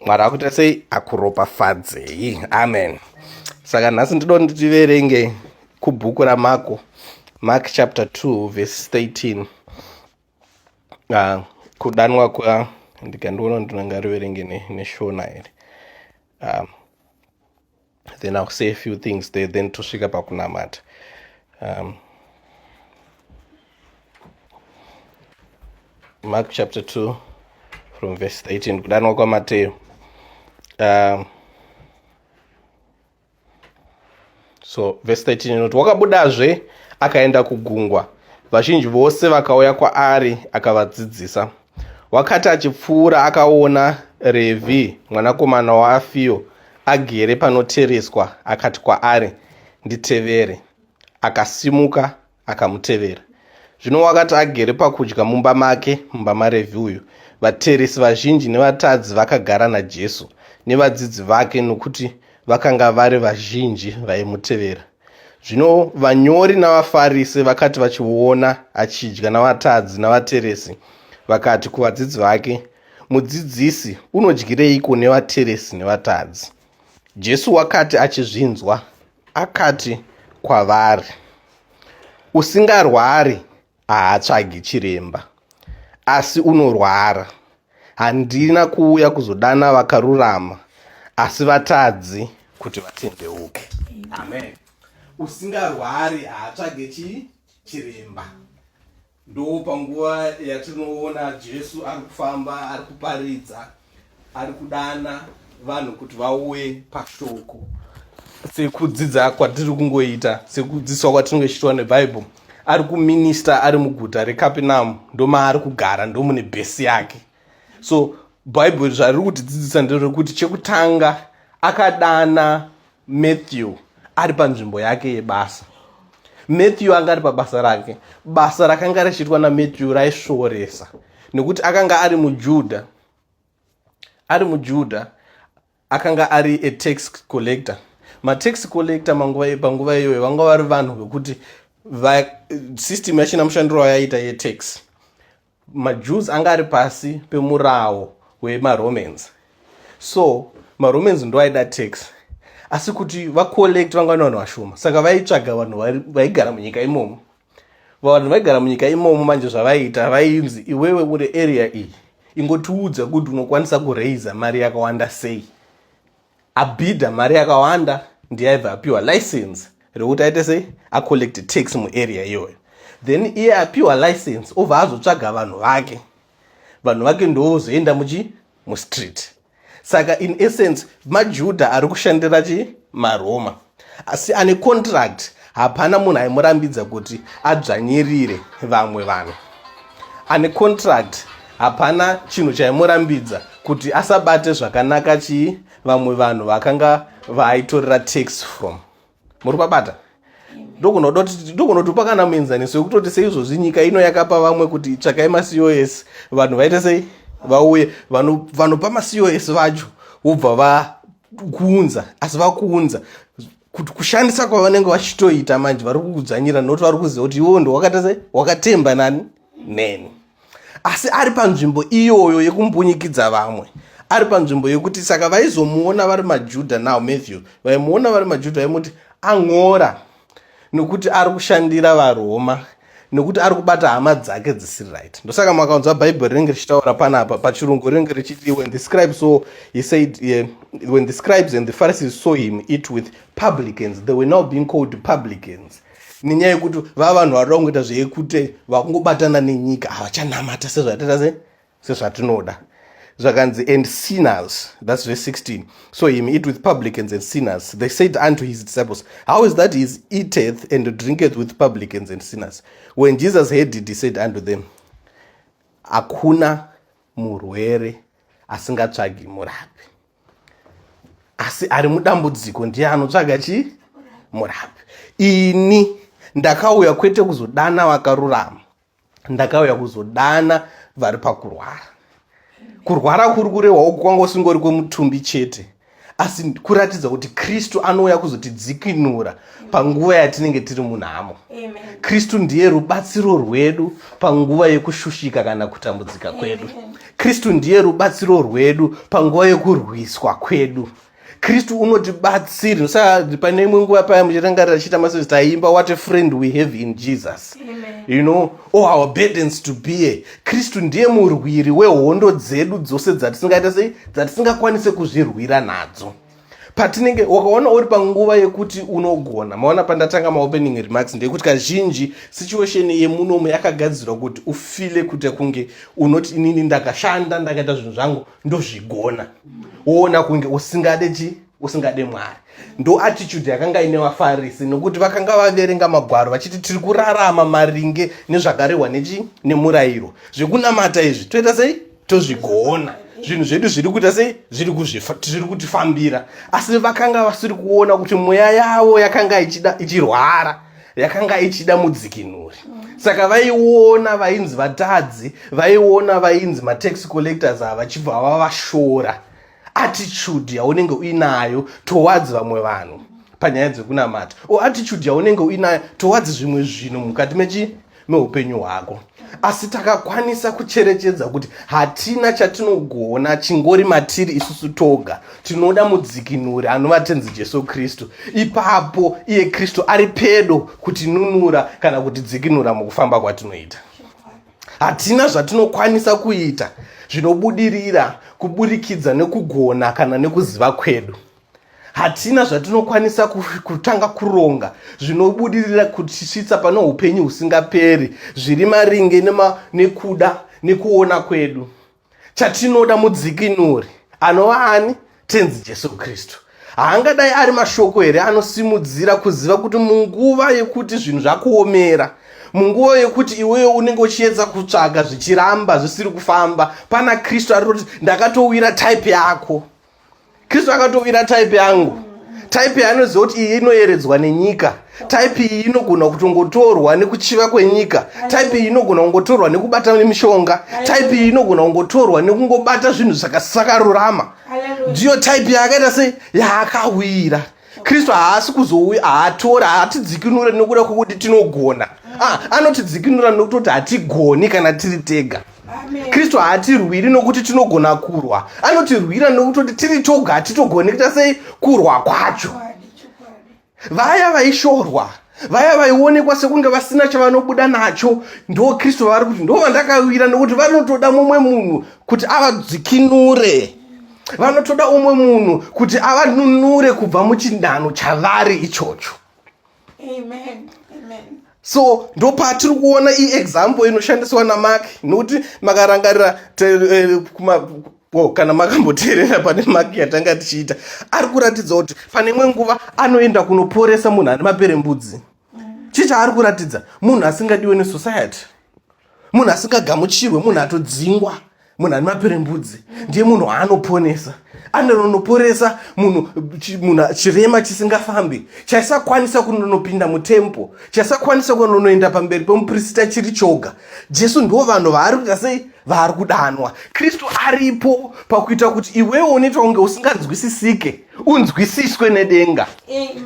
Mwari akuita sei? Akuropafadzei. Amen. Saka nhasi ndinoda tiverenge kubhuku raMarko, Mark chapter 2 verse 13. Kudanwa kwa ndikandiona ndinenge riverenge neshona here. Then I'll say a few things there, then tosvika pakunamata. Mark chapter 2 from verse 13. Kudanwa kwa Mateo. So verse 13 inoti, wakabudazve akaenda kugungwa, vazhinji vose vakauya kwaari akavadzidzisa. Wakati achipfuura akaona Revhi mwanakomana waAlfeo agere panotereswa, akati kwaari, nditevere. Akasimuka akamutevera. Zvino wakati agere pakudya mumba make, mumba maRevhi uyu, vateresi vazhinji nevatadzi vakagara naJesu nevadzidzi vake, nokuti vakanga vari vazhinji vaimutevera. Zvino vanyori navaFarisi vakati vachiona achidya navatadzi navateresi, vakati kuvadzidzi vake, mudzidzisi, unodyireiko nevateresi nevatadzi? Jesu wakati achizvinzwa, akati kwavari, usingarwari haatsvagi chiremba, asi unorwara. Handina kuuya kuzodana vakarurama, asi vatadzi kuti vatendeuke. Amen. Usingarwari haatsvage chiremba. Ndo panguva yatinoona Jesu ari kufamba, ari kuparidza, ari kudana vanhu kuti vauye pashoko. Sekudzidza kwatiri kungoita, sekudzidziswa kwatinenge tichiitwa neBhaibheri, ari kuminista ari muguta reKapenaumu, ndo maari kugara, ndo mune bhesi yake. So Bhaibheri zvariri kutidzidzisa nderekuti chekutanga akadana Matthew ari panzvimbo yake yebasa. Matthew anga ari pabasa rake. Basa rakanga richiitwa naMatthew raishooresa, nekuti akanga ari muJudha. Akanga ari a tax collector. Matax collector panguva iyoyo vanga vari vanhu vekuti system yachinamushandiro wayaita yetax. MaJews anga ari pasi pemurawo weMaromans. So maRomans ndo aida tax, asi kuti vacollect vanga vanhu vashoma, saka vaitsvaga vanhu vaigara munyika imomo. Vanhu vaigara munyika imomo manje zvavaiita, vainzi iwewe uri area iyi, ingotiudza kuti unokwanisa kuraisa mari yakawanda sei. Abhidha mari yakawanda ndiye aibva apiwa license rekuti aite sei, acollecte tax muarea iyoyo. Then iye apiwa license obva azotsvaga vanhu vake ndozoenda mustreet. Saka in essence maJudha ari kushandira maRoma, asi ane contract. Hapana munhu aimurambidza kuti adzvanyirire vamwe vanhu. Ane contract, hapana chinhu chaimurambidza kuti asabate zvakanaka vamwe vanhu vakanga vaaitorera tax from. Muri pabata? Ndokunoti pakana muenzaniso yekutoti seizvozvi nyika ino yakapa vamwe kuti tsvakai maCOS, vanhu vaite sei, vauye. Vanhu pamaCOS vacho vobva vakuunza, asi vakuunza kuti kushandisa kwavanenge vachitoita manje vari kukudzvanyira, nokuti vari kuziva kuti iwo ndo wakaita sei, wakatemba neni. Asi ari panzvimbo iyoyo yekumbunyikidza vamwe, ari panzvimbo yekuti saka vaizomuona vari maJudha. Now Matthew vaimuona vari maJudha vaimuti ang'ora, nokuti ari kushandira vaRoma, nokuti ari kubata hama dzake dzisiri right. Ndosaka makaunzwa Bhaibheri rinenge richitaura panapa pachirungu rinenge richiti, when the scribes when the scribes and the Pharisees saw him eat with publicans, they were now being called publicans. Nenyaya yekuti vanhu vari kungoita zvekute vakungobatana nenyika, havachanamata sezvatinoda. Zvakanzi, and sinners, that's verse 16. So him eat with publicans and sinners. They said unto his disciples, how is that he eateth and drinketh with publicans and sinners? When Jesus heard it, he said unto them, hakuna murwere asingatsvagi murapi, asi ari mudambudziko ndiye anotsvaga murapi. Ini ndakauya kwete kuzodana vakarurama, ndakauya kuzodana vari pakurwara. Kurwara kuri kurehwa uku kwanga usingori kwemutumbi chete, asi kuratidza kuti Kristu anouya kuzotidzikinura panguva yatinenge tiri munhamo. Kristu ndiye rubatsiro rwedu panguva yekushushika kana kutambudzika kwedu. Kristu ndiye rubatsiro rwedu panguva yekurwiswa kwedu. Kristu unotibatsira. Saka pane imwe nguva paya muchirangarira chiita masozisi taimba what a friend we have in Jesus. You know, all our burdens to bear. Kristu ndiye murwiri wehondo dzedu dzose dzatisingaita sei, dzatisingakwanise kuzvirwira nadzo. Patinenge wakaona uri panguva yekuti unogona. Maona pandatanga maopening remarks ndekuti kazhinji situation yemunomu yakagadzirwa kuti ufile kuti kunge unoti inini ndakashanda ndakaita zvinhu zvangu ndozvigona. Woona kunge usingade Mwari. Ndo attitude yakanga ine vaFarisi nokuti vakanga vaverenga magwaro vachiti tiri kurarama maringe nezvakarehwa nemurayiro. Zvekunamata izvi toita sei? Tozvigona. Zvinhu zvedu zviri kuita sei? Zviri kutifambira. Asi vakanga vasiri kuona kuti mweya yavo yakanga ichirwara, yakanga ichida mudzikinuri. Saka vaiona vainzi vatadzi, vaiona vainzi matax collectors ava vachibva vavashora attitude yaunenge uinayo towards vamwe vanhu panyaya dzekunamata, o attitude yaunenge uinayo towards zvimwe zvinhu mukati meupenyu hwako. Asi takakwanisa kucherechedza kuti hatina chatinogona chingori matiri isusu toga. Tinoda mudzikinuri anova tenzi Jesu Kristu. Ipapo iye Kristu ari pedo kutinunura kana kutidzikinura mukufamba kwatinoita. Hatina zvatinokwanisa kuita zvinobudirira kuburikidza nekugona kana nekuziva kwedu. Hatina zvatinokwanisa kutanga kuronga zvinobudirira kutisvitsa pano upenyu husingaperi zviri maringe nekuda nekuona kwedu. Chatinoda mudzikinuri anova ani? Tenzi Jesu Kristu. Haangadai ari mashoko here anosimudzira kuziva kuti munguva yekuti zvinhu zvakuomera, munguva yekuti iwewe unenge uchiedza kutsvaga zvichiramba zvisiri kufamba, pana Kristu ari kuti ndakatowira type yako. Kristu akatowira type yangu. Type yaanoziva kuti iyi inoyeredzwa nenyika. Type iyi inogona kutongotorwa nekuchiva kwenyika. Type iyi inogona kungotorwa nekubata nemishonga. Type iyi inogona kungotorwa nekungobata zvinhu zvakasakarurama. Ndiyo type yakaita sei? Yaakawira. Kristu haasi kuzouya haatora hatidzikinura nekuda kwokuti tinogona. Anotidzikinura nokutoti hatigoni kana tiri tega. Kristu haatirwiri nokuti tinogona kurwa. Anotirwira nokutoti tiri toga hatitogoni kuita sei kurwa kwacho. Vaya vaishorwa, vaya vaionekwa sekunge vasina chavanobuda nacho, ndo Kristu vari kuti ndo vandakawira nokuti vanotoda mumwe munhu kuti avadzikinure. Vanotoda umwe munhu kuti avanunure kubva muchinhano chavari ichocho. Amen. Amen. So ndo patiri kuona example inoshandiswa naMark nokuti makarangarira kana makamboteerera pane Mark yatanga tichiita, ari kuratidza kuti pane imwe nguva anoenda kunoporesa munhu ane maperembudzi. Chicha ari kuratidza munhu asingadiwe nesociety, munhu asingagamuchirwe, munhu atodzingwa, munhu ane maperembudzi ndiye munhu aanoponesa. Anonoporesa munhu chirema chisingafambi, chaisakwanisa kunonopinda mutempo, chaisakwanisa kunonoenda pamberi pemuprista chiri choga. Jesu ndo vanhu vaari kuita sei? Vari kudanwa. Kristu aripo pakuita kuti iwewe unoita kunge usinganzwisisike unzwisiswe nedenga.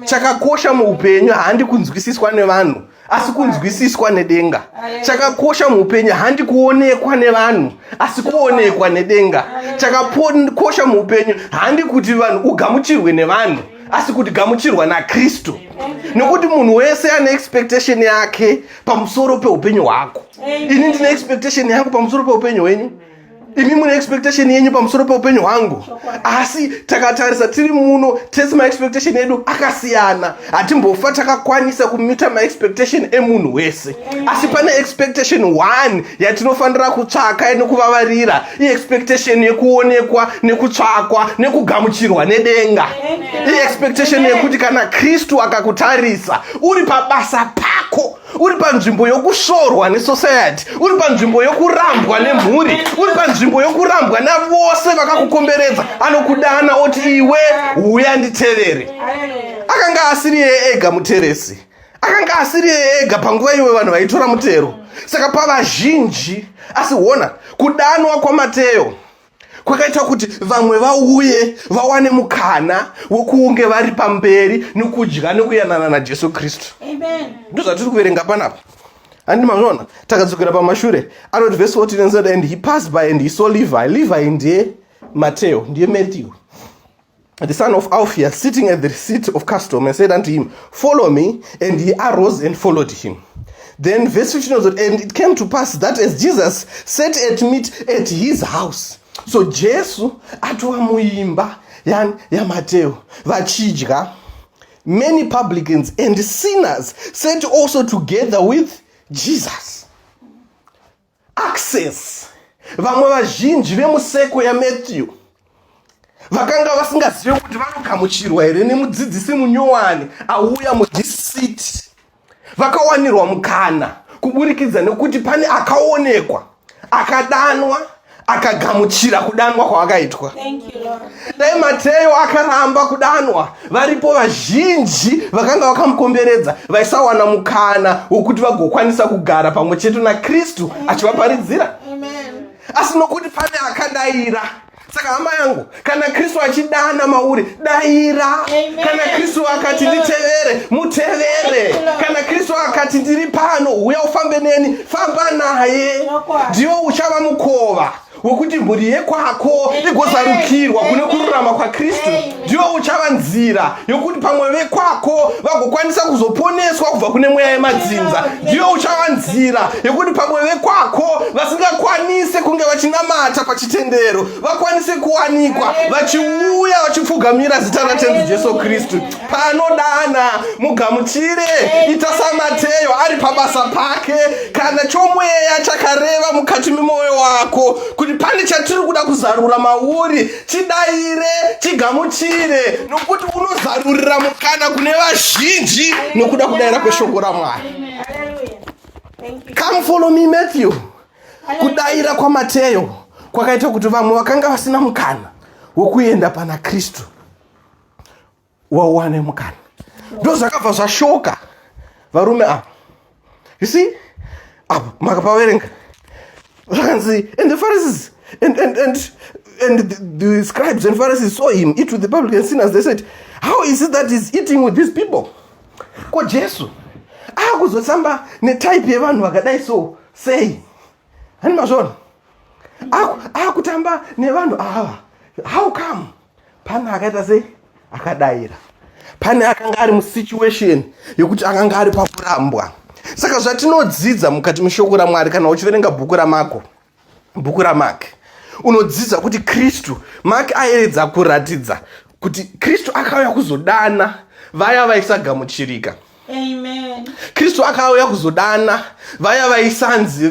Chakakosha muupenyu handi kunzwisiswa nevanhu asi kunzwisiswa nedenga. Chakakosha muupenyu handi kuonekwa nevanhu asi kuonekwa nedenga. Chakakosha muupenyu handi kuti vanhu ugamuchirwe nevanhu asi kuti gamuchirwa naKristu. Nokuti munhu wese ane expectation yake pamusoro peupenyu hwako. Ini ndine expectation yangu pamusoro peupenyu hwenyu. Imi mune expectation yenyu pamusoro peupenyu hwangu. Asi takatarisa tiri muno tese ma expectation edu akasiyana. Hatimbofa takakwanisa kumita ma expectation emunhu wese. Asi pane expectation 1 yatinofanira kutsvaka nekuvavarira. Expectation yekuonekwa, nekutsvakwa, nekugamuchirwa nedenga. Expectation yekuti kana Kristu akakutarisa uri pabasa pako, uri panzvimbo yokushorwa nesociety, uri panzvimbo yokurambwa nemhuri, uri panzvimbo yokurambwa navose vakakukomberedza, anokudana oti iwe uya nditevere. Akanga asiri yeye ega muteresi, akanga asiri yeye ega panguva iwe vanhu vaitora mutero. Saka pavazhinji, asi wona kudanwa kwaMateo kwakaita kuti vamwe vauye vawane mukana wokunge vari pamberi nekudya nekuyanana naJesu Kristu. Amen. Ndozvatiri kuverenga panapa. Handi mazvona takadzokera pamashure anoti verse 14 and said, and he passed by and he saw Levi. Levi ndiye Mateo, ndiye Matthew, the son of Alphaeus, sitting at the seat of custom, and said unto him, follow me. And he arose and followed him. Then verse 15 was, and it came to pass that as Jesus sat at meat at his house. So Jesu atwa muimba ya Mateo vachidya, many publicans and sinners sat also together with Jesus. Access. Vamwe vazhinji vemuseko ya Matthew vakanga vasingazivi kuti vanogamuchirwa here nemudzidzisi munyowani auya mudhisiti, vakawanirwa mukana kuburikidza nekuti pane akaonekwa, akadanwa, akagamuchira kudanwa kwavakaitwa. Thank you, Lord. Dai Mateo akaramba kudanwa, varipo vazhinji vakanga vakamukomberedza vaisawana mukana wokuti vagokwanisa kugara pamwe chete naKristu achivaparidzira. Amen. Asi nokuti pane akadaira. Saka hama yangu, kana Kristu achidana mauri, daira. Amen. Kana Kristu akati nditevere, mutevere. Kana Kristu akati ndiri pano, uya ufambe neni, famba naye. Ndiwo uchava mukova wokuti mhuri yekwako igozarukirwa kune kururama kwaKristu. Ndiwo uchava nzira yokuti pamwe vekwako vagokwanisa kuzoponeswa kubva kune mweya yemadzinza. Ndiwo uchava nzira yokuti pamwe vekwako vasingakwanise kunge vachinamata pachitendero vakwanise kuwanikwa vachiuya vachipfugamira zita raTenzi Jesu Kristu. Panodana mugamuchire, ita saMateo ari pabasa pake, kana chomweya chakareva mukati memwoyo wako kuti pane chatiri kuda kuzarura mauri, chidaire, chigamuchire, nokuti unozarurira mukana kune vazhinji nokuda kudaira kweshoko raMwari. Hallelujah. Thank you. Come follow me Matthew. Kudaira kwaMateo kwakaita kuti vamwe vakanga vasina mukana wokuenda pana Kristu wawane mukana. Ndozvakabva zvashoka varume ava. You see? Apa makapaverenga zvakanzi, and the Pharisees and the scribes and Pharisees saw him eat with the publicans and sinners. They said, how is it that he's eating with these people? Ko Jesu akuzosamba netype yevanhu vakadai so sei? Hani mazvona akutamba nevanhu ava. How come? Pane akaita sei? Akadaira. Pane akanga ari musituation yokuti akanga ari pakurambwa. Saka zvatinodzidza mukati meshoko raMwari kana uchiverenga bhuku raMark, unodzidza kuti Kristu, Mark ayeredza kuratidza kuti Kristu akauya kuzodana vaya vaisagamuchirika. Amen. Kristu akauya kuzodana vaya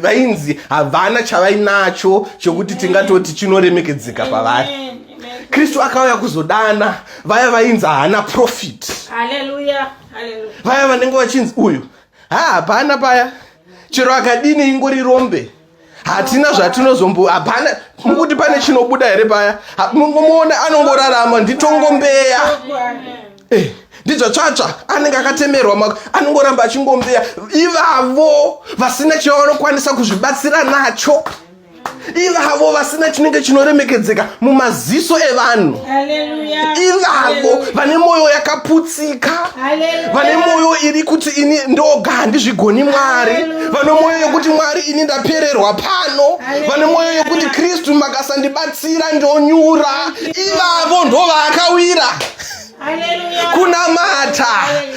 vainzi havana chavainacho chokuti tingatoti chinoremekedzeka pavari. Amen. Kristu akauya kuzodana vaya vainzi hana profit. Hallelujah. Hallelujah. Vaya vanenge vachinzi uyu hapana paya, chero akadini ingori rombe, hatina zvatinozombo, hapana mukuti pane chinobuda here paya, mungomuona anongorarama nditongombeya. Ndidzo tsvatsva anenge akatemerwa anongoramba achingombeya. Ivavo vasina chavanokwanisa kuzvibatsira nacho, ivavo vasina chinenge chinoremekedzeka mumaziso evanhu, ivavo vane mwoyo yakaputsika, vane mwoyo iri kuti ini ndoga handizvigoni Mwari, vane mwoyo yokuti Mwari ini ndapererwa pano, vane mwoyo yokuti Kristu makasandibatsira ndonyura. Ivavo ndo vaakawira kunamata.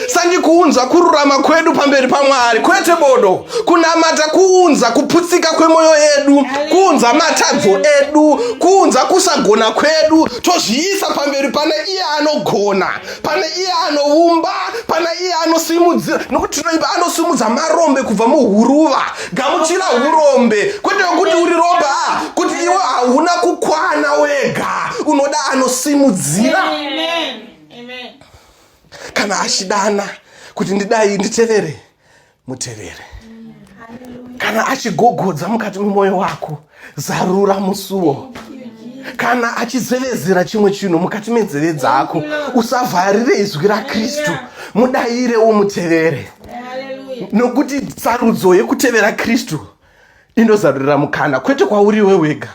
Sandikuunza kururama kwedu pamberi paMwari, kwete bodo. Kunamata kuunza kuputsika kwemwoyo yedu, kuunza matadzo edu, kuunza kusagona kwedu, tozviisa pamberi pane iye anogona, pane iye anoumba, pane iye anosimudzira. Nokuti tinoimba anosimudza marombe kubva muhuruva. Gamuchira hurombe, kwete kuti uri romba kuti iwe hauna kukwana wega, unoda anosimudzira. Amen. Kana achidana kuti ndidai nditevere, mutevere. Kana achigogodza mukati mumwoyo wako, zarura musuwo. Kana achizevezera chimwe chinhu mukati menzeve dzako, usavharire izwi raKristu, mudaire umutevere. Nokuti sarudzo yekutevera Kristu inozarurira mukana, kwete kwauri wewe wega.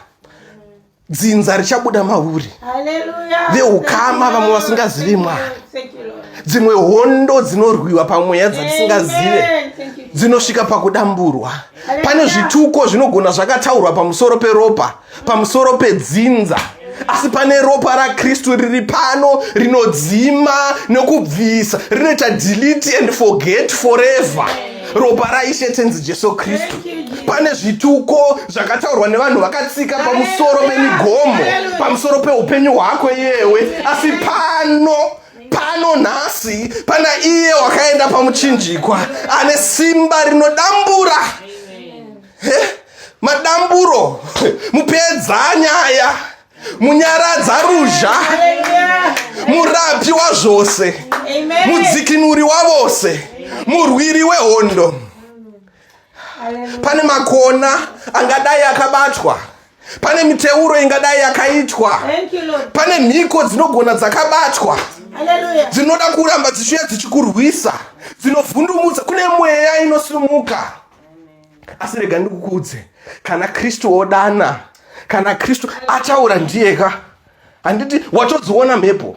dzinza richabuda mauri, Hallelujah. veukama vamwe vasingazivi Mwari, Thank you, Lord. dzimwe hondo dzinorwiwa pamweya dzatisingazive Amen. Thank you, Jesus. dzinosvika pakudamburwa. Pane zvituko zvinogona zvakataurwa pamusoro peropa, pamusoro pedzinza, asi pane ropa raKristu riri pano rinodzima nekubvisa, rinoita delete and forget forever. Ropa raIshe tenzi Jesu Kristu. Pane zvituko zvakataurwa nevanhu vakatsika pamusoro pemigomo, pamusoro peupenyu hwako yewe, asi pano nhasi pana iye wakaenda pamuchinjikwa ane simba rinodambura. Madamburo mupedza nyaya, munyaradza ruzha, murapi wazvose, Amen. mudzikinuri wavose, murwiri wehondo. Pane makona angadai akabatwa, pane miteuro ingadai yakaitwa, Thank you, Lord. pane mhiko dzinogona dzakabatwa, Hallelujah. dzinoda kuramba dzichiuya dzichikurwisa, dzinovhundumudza. Kune mweya inosimuka. Asi rega ndikukuudze, kana Kristu odana, kana Kristu ataura ndiyeka, handiti watodziona mhepo,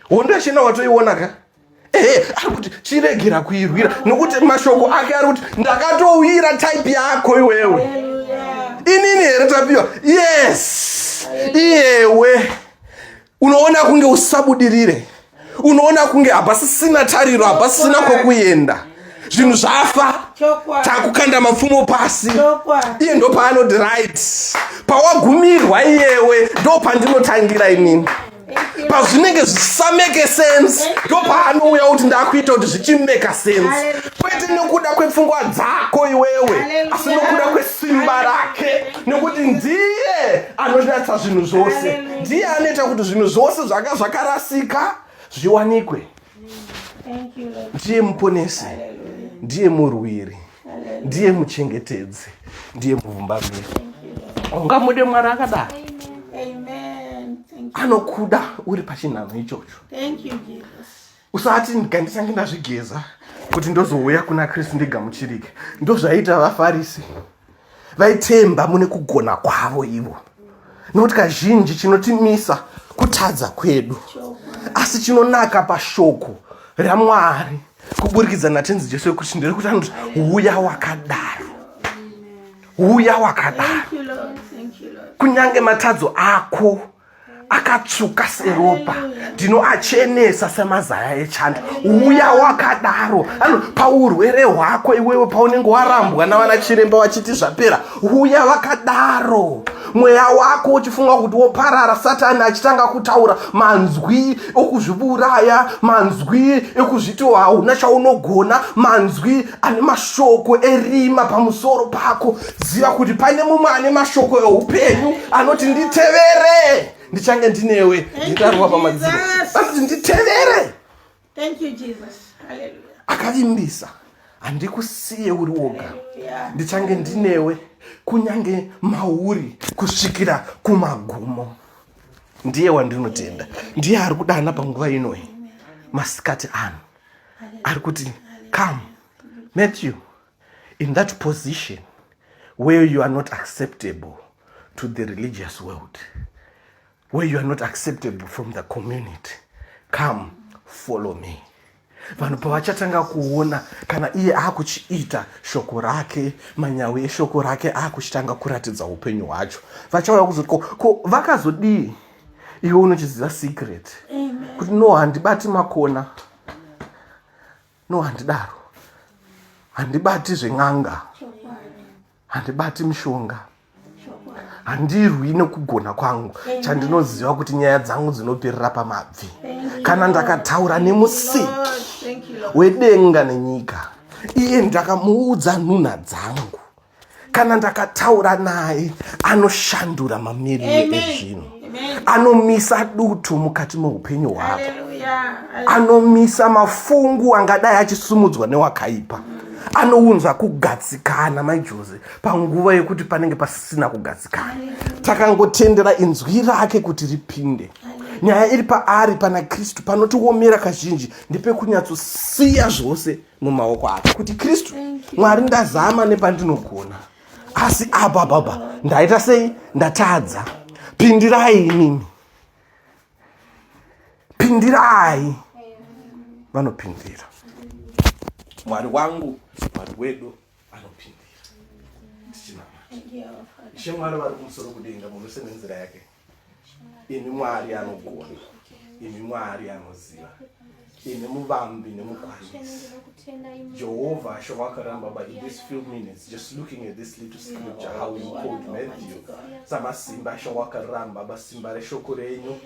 hondo yachena watoiona ka? Ari kuti chiregera kuirwira, nokuti mashoko ake ari kuti ndakatowira type yako iwewe. Hallelujah. Inini here tapiwa? Yes, iyewe unoona kunge usabudirire, unoona kunge hapasisina tariro, hapasisina kwekuenda, zvinhu zvafa, Chokwa. takukanda mapfumo pasi. Chokwa. Iye ndo paanoti right, pawagumirwa iyewe ndo pandinotangira inini. Thank you. Pazvinenge zvisameke sense ndo paanouya kuti ndakuita kuti zvichimeka sense, kwete nekuda kwepfungwa dzako iwewe, asi nokuda kwesimba rake, nekuti ndiye anonatsa zvinhu zvose, ndiye anoita kuti zvinhu zvose zvanga zvakarasika zviwanikwe. Thank you, Lord. Ndiye muponesi, ndiye murwiri, ndiye muchengetedzi, ndiye muvumbamiri. Ungamude Mwari akadaro? Amen. Thank you. Anokuda uri pachinhano ichocho. Thank you, Jesus. Usati ndichange ndazvigeza kuti ndozouya kuna Kristu ndigamuchirike. Ndozvaita vaFarisi, vaitemba mune kugona kwavo ivo, nokuti kazhinji chinotimisa kutadza kwedu, asi chinonaka pashoko raMwari kuburikidza natenzi Jesu kuti ndiri kuti anoti uya wakadaro, uya wakadaro. Thank you, Lord. Thank you, Lord. Kunyange matadzo ako akatsvuka seropa, ndinoachenesa semazaya echando. Uya wakadaro. Paurwere hwako iwewe paunenge warambwa navana chiremba vachiti zvapera, uya wakadaro. Mweya wako uchifunga kuti woparara, Satani achitanga kutaura manzwi okuzviburaya, manzwi ekuzviti hauna chaunogona, manzwi ane mashoko erima pamusoro pako, ziva kuti pane mumwe ane mashoko eupenyu anoti nditevere, ndichange ndinewe, nditarwa pamadziro, anoti nditevere. Thank you, Jesus. Hallelujah. Akavimbisa, handikusiye uri woga, ndichange ndinewe kunyange mauri kusvikira kumagumo. Ndiye wandinotenda, ndiye ari kudana panguva inoi masikati ano, ari kuti come Matthew, in that position where you are not acceptable to the religious world, where you are not acceptable from the community, come follow me. Vanhu pavachatanga kuona kana iye akuchiita shoko rake, manyawi eshoko rake akuchitanga kuratidza upenyu hwacho, vachauya kuzoti ko vakazodii? Iwe unochiziva secret kuti no, handibati makona, no, handidaro, handibati zven'anga, handibati mishonga, handirwi nekugona kwangu. Chandinoziva kuti nyaya dzangu dzinoperera pamabvi kana ndakataura nemusiki wedenga nenyika. Iye ndakamuudza nhunha dzangu, kana ndakataura naye anoshandura mamiriro ezvinhu, anomisa dutu mukati meupenyu hwako, anomisa mafungu angadai achisumudzwa newakaipa, anounza kugadzikana maJose panguva yekuti panenge pasisina kugadzikana. Takangotendera inzwi rake kuti ripinde. Nyaya iri paari pana Kristu panotiomera kazhinji ndepekunyatsotsiya zvose mumaoko ake, kuti Kristu, Mwari, ndazama nepandinogona, asi apa baba ndaita sei? Ndatadza. Pindirai inini. Pindirai. Vanopindira. Mwari wangu, Mwari wedu anopindira. Thank you, our Father. Ishe Mwari vari kumusoro kudenga munose nenzira yake. Imi Mwari anogona. Imi Mwari anoziva. Imi muvambi nemukwanisi. Jehovah shawakaramba, but in these few minutes, just looking at this little scripture, how you quote Matthew, Samasimba shawakaramba, basimba reshoko renyu.